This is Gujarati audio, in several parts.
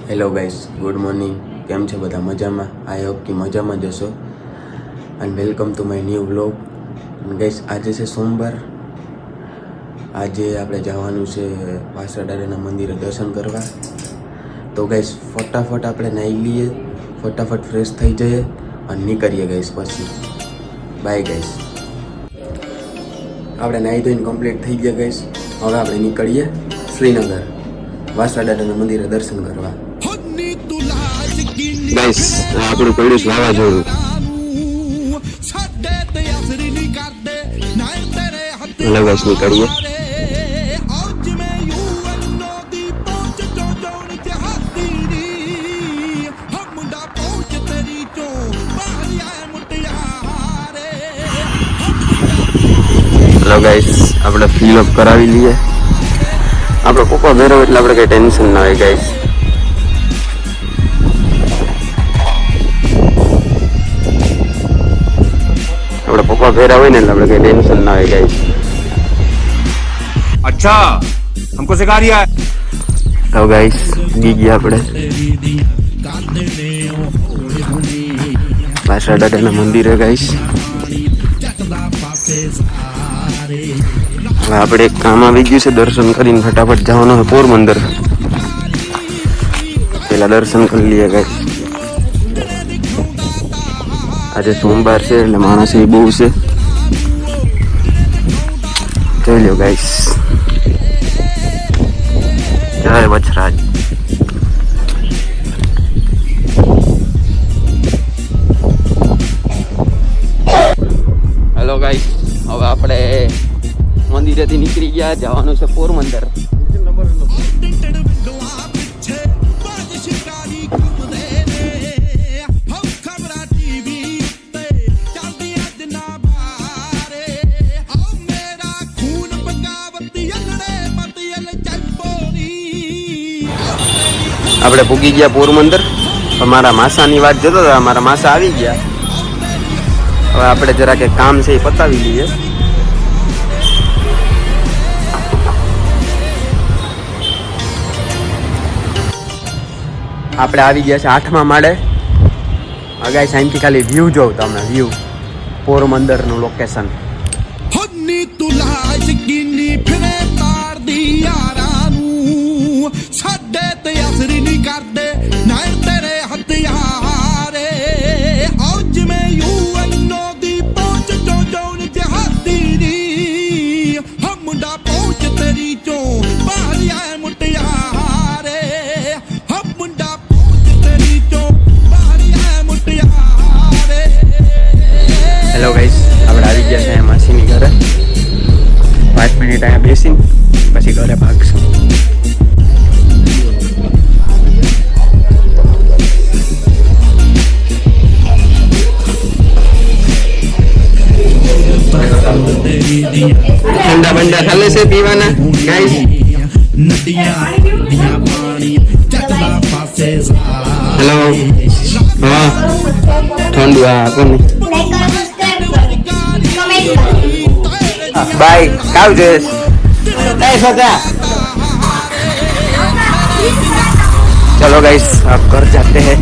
Hello guys, good morning. કેમ છે બધા? મજામાં? આઈ હોપ કે મજામાં જ હશો. And welcome to my new vlog. Guys, આજે છે સોમવાર. આજે આપણે જવાનું છે વાસણા દાદાના મંદિરે દર્શન કરવા. તો ગાઈસ, ફટાફટ આપણે નાહી લઈએ, ફટાફટ ફ્રેશ થઈ જઈએ અને નીકળીએ ગાઈસ. પછી બાય ગાઈસ. આપણે નાહી ધોઈને કમ્પ્લીટ થઈ ગયા ગાઈસ. હવે આપણે નીકળીએ શ્રીનગર વાસણા દાદાના મંદિરે દર્શન કરવા. ગાઈસ, આપણું પડ્યું છે વાવાઝોડું. હેલો ગાઈસ, નીકળીએ. હેલો ગાઈસ, આપણે ફિલ અપ કરાવી લઈએ. આપણે પપ્પા ભેરો એટલે આપણે કઈ ટેન્શન ના હોય ગાઈસ. આપણે પપ્પા ભેરા હોય ને એટલે આપણે કઈ ટેન્શન ના હોય ગાઈસ. अच्छा हमको सिखा रिया है. તો ગાઈસ, ગઈ ગયા આપણે વાસણા દાદાના મંદિરે ગાઈસ. હવે આપણે એક કામ આવી ગયું છે, દર્શન કરીને ફટાફટ જવાનું છે પોરબંદર. પેલા દર્શન કરી લઈએ ગાઈસ. આજે સોમવાર છે એટલે માણસ એ બહુ છે. જોઈ લો ગાઈસ. જય વચરાજ. હેલો ગાઈસ, હવે આપણે મંદિરેથી નીકળી ગયા, જવાનું છે પોરબંદર. આપણે પૂગી ગયા પોરબંદર. મારા માસાની વાત જતો હતા, મારા માસા આવી ગયા. હવે આપણે જરા કે કામ છે એ પતાવી લઈએ. આપણે આવી ગયા છે 8મા માળે. ગાઈસ, અહીંથી ખાલી વ્યૂ જોઉં તમે, વ્યૂ પોરબંદરનું લોકેશન. હેલો ગાઈસ, આપણે આવી ગયા છે માસીની ઘરે. 5 મિનિટ અહીંયા બેસીને પછી ઘરે ભાગશું. ઠંડા બંડા ચાલે છે પીવાના ગાઈસ. હેલો, હા ઠંડુ આ કોને બાય કાવ છે. चलो गाइस, आप घर जाते हैं.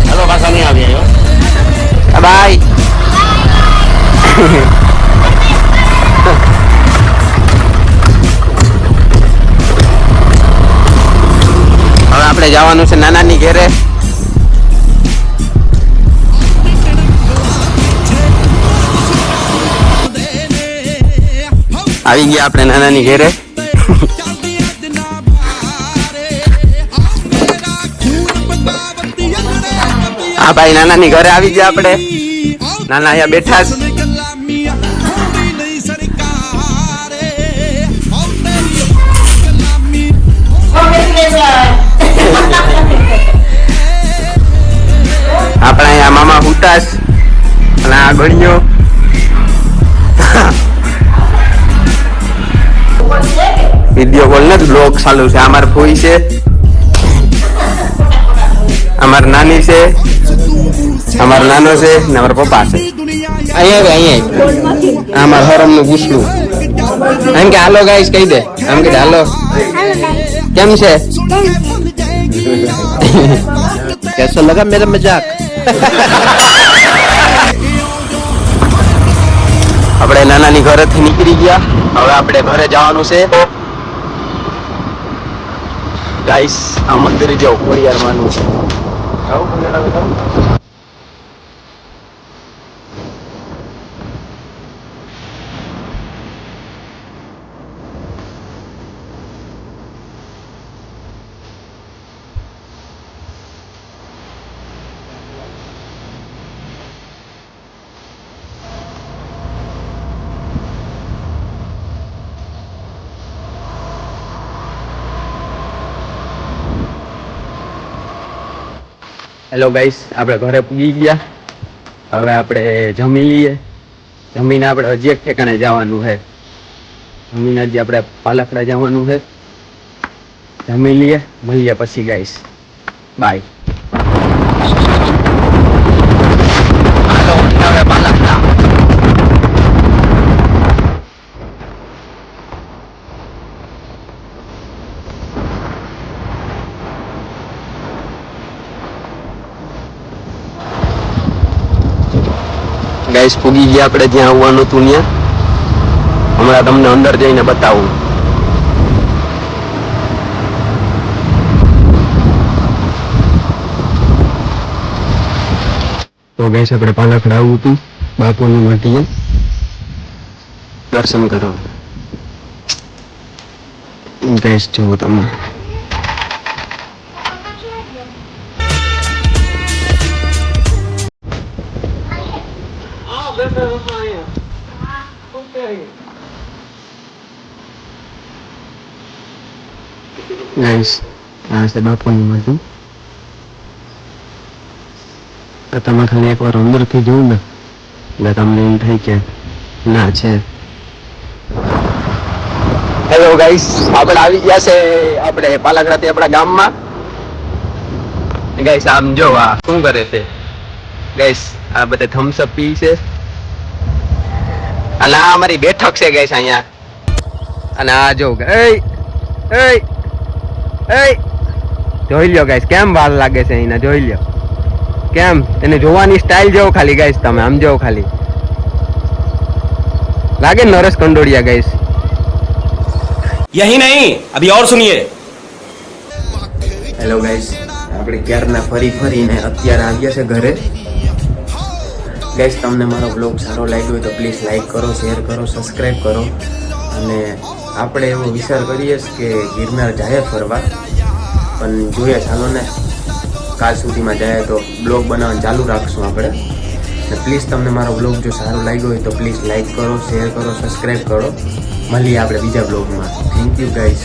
हेलो भाषा नहीं आ रही है. बाय. હવે આપણે જવાનું છે નાનાની ઘરે. આવી ગયા આપણે નાનાની ઘરે. હા ભાઈ, નાનાની ઘરે આવી ગયા આપણે. નાના અહીંયા બેઠા છે. આપણા અહીંયા મામા હુતાસ અને આ ગણ્યો. વિડીયો કોલ ને બ્લોગ ચાલુ છે. અમાર ફોઈ છે, અમાર નાની છે, અમાર નાનો છે ને અમાર પપ્પા છે. અહીંયા અમાર હરમ નું પૂછલું એમ કે હાલો ગાઈસ કહી દે. એમ કે હાલો કેમ છે कैसा लगा मेरा मजाक આપણે નાનાની ઘરેથી નીકળી ગયા. હવે આપણે ઘરે જવાનું છે. ગાઈસ આ મંદિર જેવું ખોડિયારમાંનું છે. હેલો ગાઈસ, આપણે ઘરે પૂગી ગયા. હવે આપણે જમી લઈએ. જમીને આપણે હજી એક ઠેકાણે જવાનું છે. જમીને હજી આપણે પાલકડા જવાનું છે. જમી લઈએ, મળીએ પછી ગાઈસ. બાય. હાલો હવે પાલકડા. ગાઈસ પૂગી ગયા આપણે જ્યાં આવવાનું હતું ત્યાં. હમણાં તમને અંદર જઈને બતાવું. તો ગાઈસ આપણે પાલકડા આવવું હતું બાપુની મઢીએ. દર્શન કરો ગાઈસ, જુઓ તમે. ગાઈસ આ છે બાપુની મઢી. તમે ખાલી એકવાર અંદરથી જોઉં ને એટલે તમને એમ થાય કે ના છે. હેલો ગાઈસ, આપણે આવી ગયા છે આપણે પાલકડાથી આપણા ગામમાં. ગાઈસ આમ જો આ શું કરે છે. ગાઈસ આ બધા થમ્સ અપ પી છે. અને આ અમારી બેઠક છે ગાઈસ અહીંયા. અને આ જો જોઈ લ્યો ગાઈસ કેમ વાર લાગે છે એના. જોઈ લ્યો કેમ એને જોવાની સ્ટાઇલ જેવો ખાલી ગાઈસ. તમે આમ જોવો ખાલી લાગે નરેશ કંડોડિયા ગાઈસ. यही नहीं अभी और सुनिए હેલો ગાઈસ, આપણે ક્યારના ફરીને અત્યારે આવ્યા છે ઘરે. ગાઈસ તમને મારો બ્લોગ સારો લાગ્યો હોય તો પ્લીઝ લાઈક કરો, શેર કરો, સબસ્ક્રાઈબ કરો. અને આપણે એવો વિચાર કરીએ કે ગિરનાર જાય ફરવા, પણ જોઈએ ચાલો ને કાલ સુધીમાં જાય તો બ્લોગ બનાવવાનું ચાલુ રાખશું આપણે. ને પ્લીઝ તમને મારો બ્લોગ જો સારો લાગ્યો હોય તો પ્લીઝ લાઈક કરો, શેર કરો, સબસ્ક્રાઈબ કરો. મળીએ આપણે બીજા બ્લોગમાં. Thank you guys.